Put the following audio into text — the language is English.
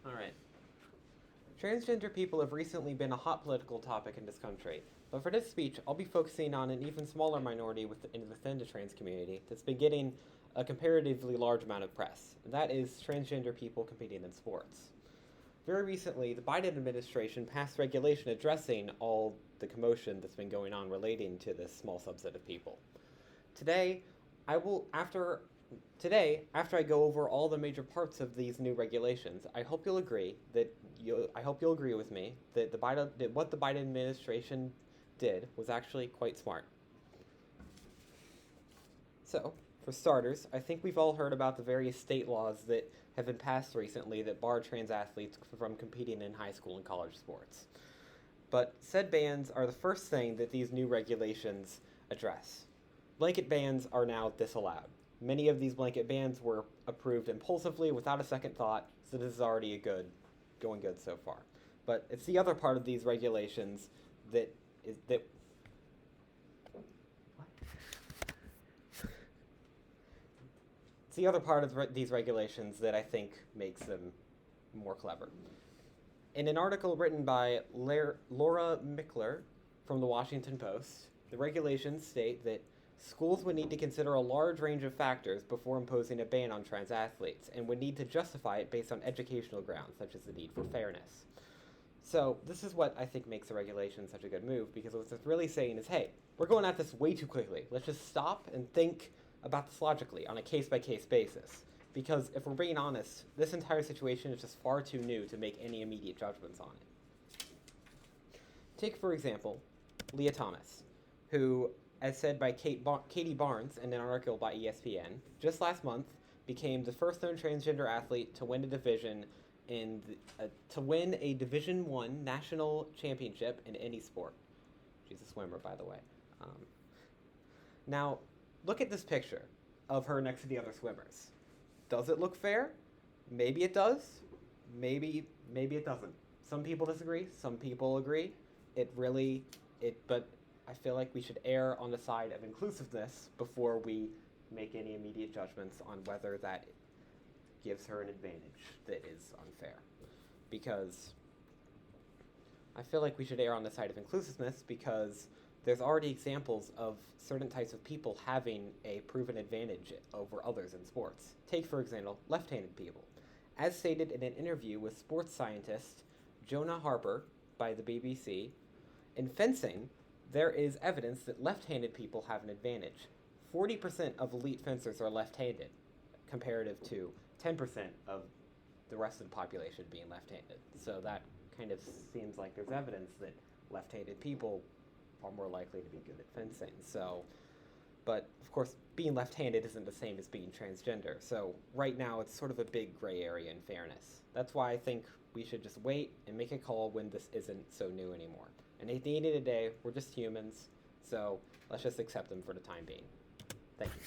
All right. Transgender people have recently been a hot political topic in this country, but for this speech, I'll be focusing on an even smaller minority within the trans community that's been getting a comparatively large amount of press, and that is transgender people competing in sports. Very recently, the Biden administration passed regulation addressing all the commotion that's been going on relating to this small subset of people. Today, I will after after I go over all the major parts of these new regulations, I hope you'll agree with me that what the Biden administration did was actually quite smart. So, for starters, I think we've all heard about the various state laws that have been passed recently that bar trans athletes from competing in high school and college sports. But said bans are the first thing that these new regulations address. Blanket bans are now disallowed. Many of these blanket bans were approved impulsively without a second thought, so this is already going good so far. But it's the other part of these regulations that is that it's the other part of these regulations that I think makes them more clever. In an article written by Laura Mickler from the Washington Post, the regulations state that schools would need to consider a large range of factors before imposing a ban on trans athletes and would need to justify it based on educational grounds, such as the need for fairness. So, this is what I think makes the regulation such a good move, because what it's really saying is, hey, we're going at this way too quickly. Let's just stop and think about this logically on a case by case basis. Because if we're being honest, this entire situation is just far too new to make any immediate judgments on it. Take, for example, Leah Thomas, who, as said by Katie Barnes in an article by ESPN, just last month became the first known transgender athlete to win to win a Division One national championship in any sport. She's a swimmer, by the way. Um, Now, look at this picture of her next to the other swimmers. Does it look fair? Maybe it does. Maybe it doesn't. Some people disagree. Some people agree. But I feel like we should err on the side of inclusiveness before we make any immediate judgments on whether that gives her an advantage that is unfair. Because I feel like we should err on the side of inclusiveness because there's already examples of certain types of people having a proven advantage over others in sports. Take, for example, left-handed people. As stated in an interview with sports scientist Jonah Harper by the BBC, in fencing, there is evidence that left-handed people have an advantage. 40% of elite fencers are left-handed, comparative to 10% of the rest of the population being left-handed. So that kind of seems like there's evidence that left-handed people are more likely to be good at fencing. So, but of course, being left-handed isn't the same as being transgender. So right now, it's sort of a big gray area in fairness. That's why I think we should just wait and make a call when this isn't so new anymore. And at the end of the day, we're just humans, so let's just accept them for the time being. Thank you.